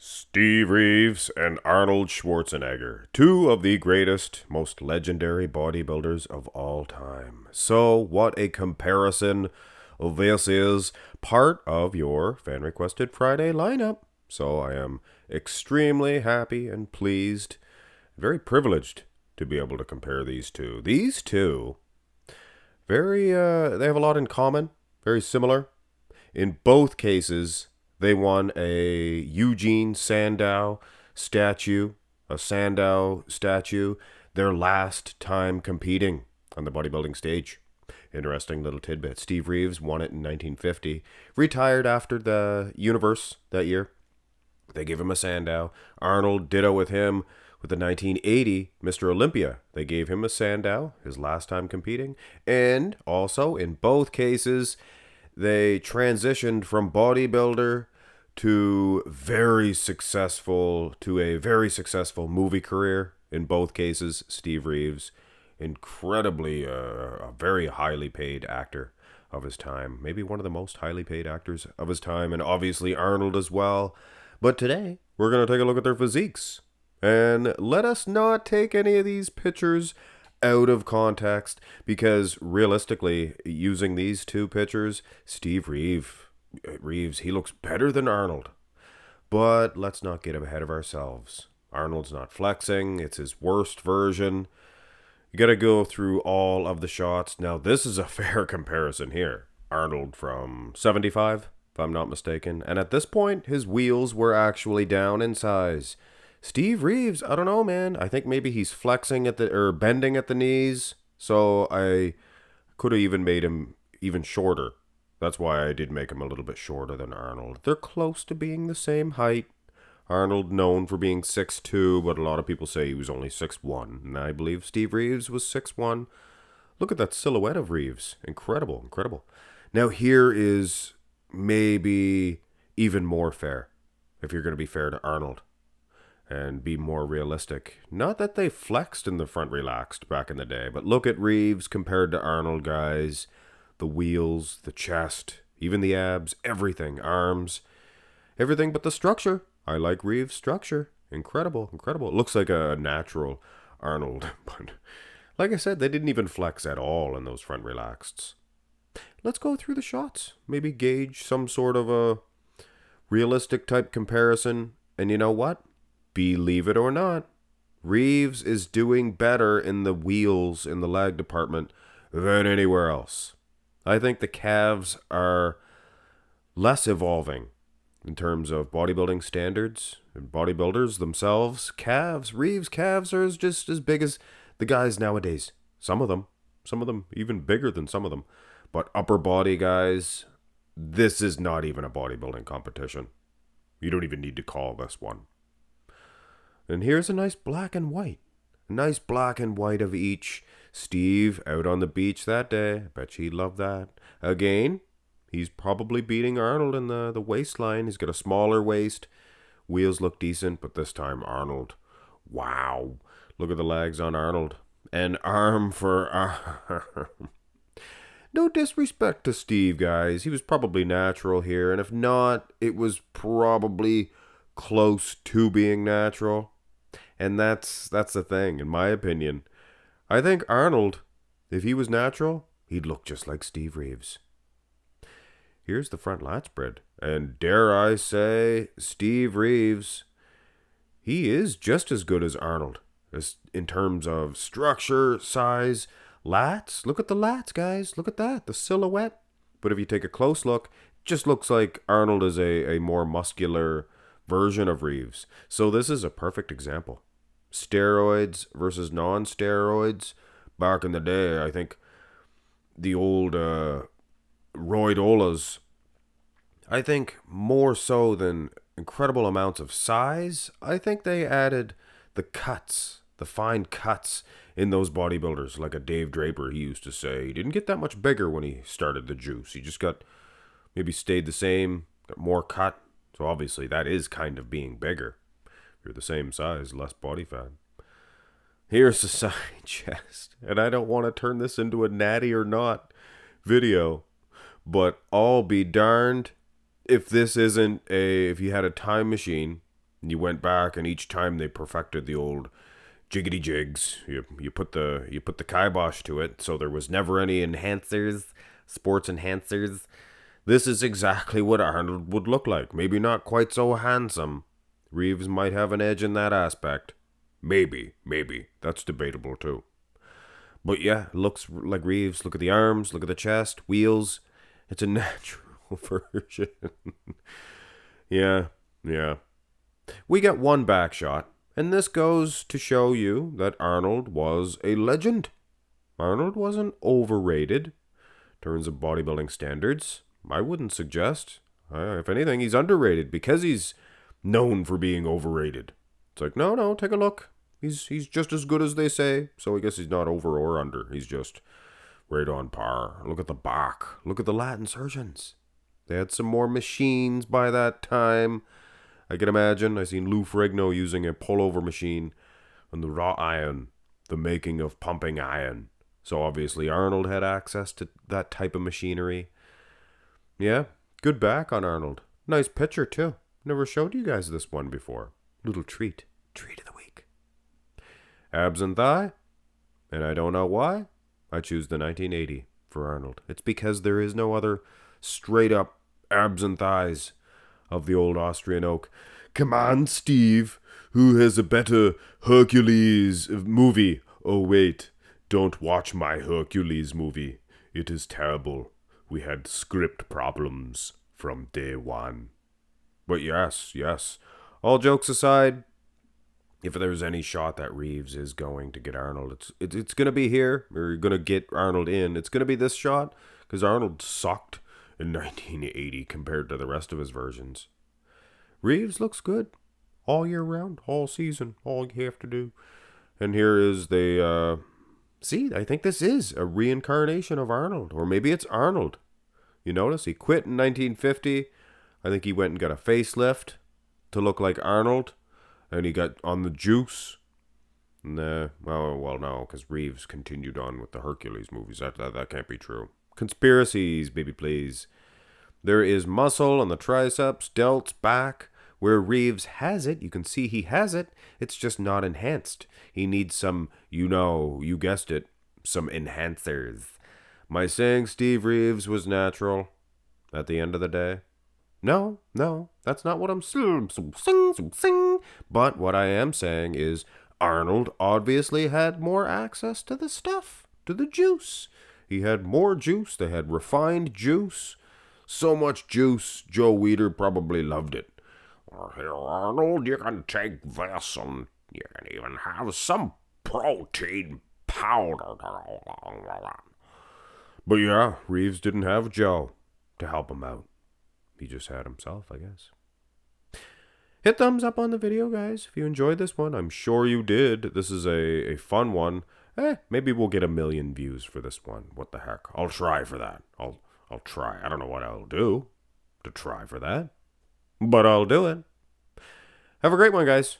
Steve Reeves and Arnold Schwarzenegger, two of the greatest, most legendary bodybuilders of all time. So, what a comparison. This is part of your fan requested Friday lineup. So, I am extremely happy and pleased, very privileged to be able to compare these two. These two, they have a lot in common, very similar. In both cases, they won a Eugene Sandow statue, a Sandow statue, their last time competing on the bodybuilding stage. Interesting little tidbit. Steve Reeves won it in 1950, retired after the Universe that year. They gave him a Sandow. Arnold, ditto with him. With the 1980 Mr. Olympia, they gave him a Sandow, his last time competing. And also, in both cases, they transitioned from bodybuilder to a very successful movie career. In both cases, Steve Reeves, incredibly a very highly paid actor of his time, maybe one of the most highly paid actors of his time, and obviously Arnold as well. But today, we're going to take a look at their physiques. And let us not take any of these pictures out of context, because realistically, using these two pictures, Steve Reeves, he looks better than Arnold. But let's not get ahead of ourselves. Arnold's not flexing. It's his worst version. You got to go through all of the shots. Now, this is a fair comparison here. Arnold from 75, if I'm not mistaken. And at this point, his wheels were actually down in size. Steve Reeves, I don't know, man. I think maybe he's flexing or bending at the knees. So I could have even made him even shorter. That's why I did make him a little bit shorter than Arnold. They're close to being the same height. Arnold known for being 6'2", but a lot of people say he was only 6'1", and I believe Steve Reeves was 6'1". Look at that silhouette of Reeves. Incredible, incredible. Now here is maybe even more fair, if you're going to be fair to Arnold and be more realistic. Not that they flexed in the front relaxed back in the day, but look at Reeves compared to Arnold, guys. The wheels, the chest, even the abs, everything, arms, everything but the structure. I like Reeves' structure. Incredible, incredible. It looks like a natural Arnold, but like I said, they didn't even flex at all in those front relaxeds. Let's go through the shots. Maybe gauge some sort of a realistic type comparison. And you know what? Believe it or not, Reeves is doing better in the wheels in the leg department than anywhere else. I think the calves are less evolving in terms of bodybuilding standards and bodybuilders themselves. Reeves' calves are just as big as the guys nowadays. Some of them even bigger than some of them. But upper body guys, this is not even a bodybuilding competition. You don't even need to call this one. And here's a nice black and white. A nice black and white of each. Steve out on the beach that day. I bet he'd love that. Again, he's probably beating Arnold in the waistline. He's got a smaller waist. Wheels look decent, but this time Arnold. Wow. Look at the legs on Arnold. And arm for arm. No disrespect to Steve, guys. He was probably natural here. And if not, it was probably close to being natural. And that's the thing, in my opinion. I think Arnold, if he was natural, he'd look just like Steve Reeves. Here's the front lat spread. And dare I say, Steve Reeves, he is just as good as Arnold in terms of structure, size, lats. Look at the lats, guys. Look at that, the silhouette. But if you take a close look, it just looks like Arnold is a more muscular version of Reeves. So this is a perfect example. Steroids versus non-steroids. Back in the day, I think the old roidolas, I think more so than incredible amounts of size, I think they added the cuts, the fine cuts in those bodybuilders. Like a Dave Draper, he used to say, he didn't get that much bigger when he started the juice. He just maybe stayed the same, got more cut. So obviously that is kind of being bigger. If you're the same size, less body fat. Here's the side chest. And I don't want to turn this into a natty or not video, but I'll be darned if you had a time machine You went back, and each time they perfected the old jiggity jigs. You put the kibosh to it, so there was never any enhancers, sports enhancers. This is exactly what Arnold would look like. Maybe not quite so handsome. Reeves might have an edge in that aspect. Maybe. That's debatable too. But yeah, looks like Reeves. Look at the arms, look at the chest, wheels. It's a natural version. Yeah. We get one back shot, and this goes to show you that Arnold was a legend. Arnold wasn't overrated in terms of bodybuilding standards. I wouldn't suggest. If anything, he's underrated because he's known for being overrated. It's like, no, take a look. He's just as good as they say. So I guess he's not over or under. He's just right on par. Look at the back. Look at the Latin surgeons. They had some more machines by that time. I can imagine. I seen Lou Ferrigno using a pullover machine and the raw iron, the making of pumping iron. So obviously Arnold had access to that type of machinery. Yeah, good back on Arnold. Nice picture too. Never showed you guys this one before. Little treat. Treat of the week. Abs and thigh. And I don't know why. I choose the 1980 for Arnold. It's because there is no other straight up abs and thighs of the old Austrian oak. Come on, Steve. Who has a better Hercules movie? Oh, wait. Don't watch my Hercules movie. It is terrible. We had script problems from day one. But yes. All jokes aside, if there's any shot that Reeves is going to get Arnold, it's going to be here. Or you're going to get Arnold in. It's going to be this shot because Arnold sucked in 1980 compared to the rest of his versions. Reeves looks good all year round, all season, all you have to do. And here is the, see, I think this is a reincarnation of Arnold, or maybe it's Arnold. You notice he quit in 1950. I think he went and got a facelift to look like Arnold, and he got on the juice. And, well, no, because Reeves continued on with the Hercules movies. That can't be true. Conspiracies, baby, please. There is muscle on the triceps, delts, back. Where Reeves has it, you can see he has it. It's just not enhanced. He needs some, you guessed it, some enhancers. Am I saying Steve Reeves was natural at the end of the day? No, that's not what I'm saying. But what I am saying is Arnold obviously had more access to the stuff, to the juice. He had more juice. They had refined juice. So much juice, Joe Weider probably loved it. Here, Arnold, you can take this and you can even have some protein powder. But yeah, Reeves didn't have Joe to help him out. He just had himself, I guess. Hit thumbs up on the video, guys, if you enjoyed this one. I'm sure you did. This is a fun one. Maybe we'll get 1 million views for this one. What the heck? I'll try for that. I'll try. I don't know what I'll do to try for that, but I'll do it. Have a great one, guys.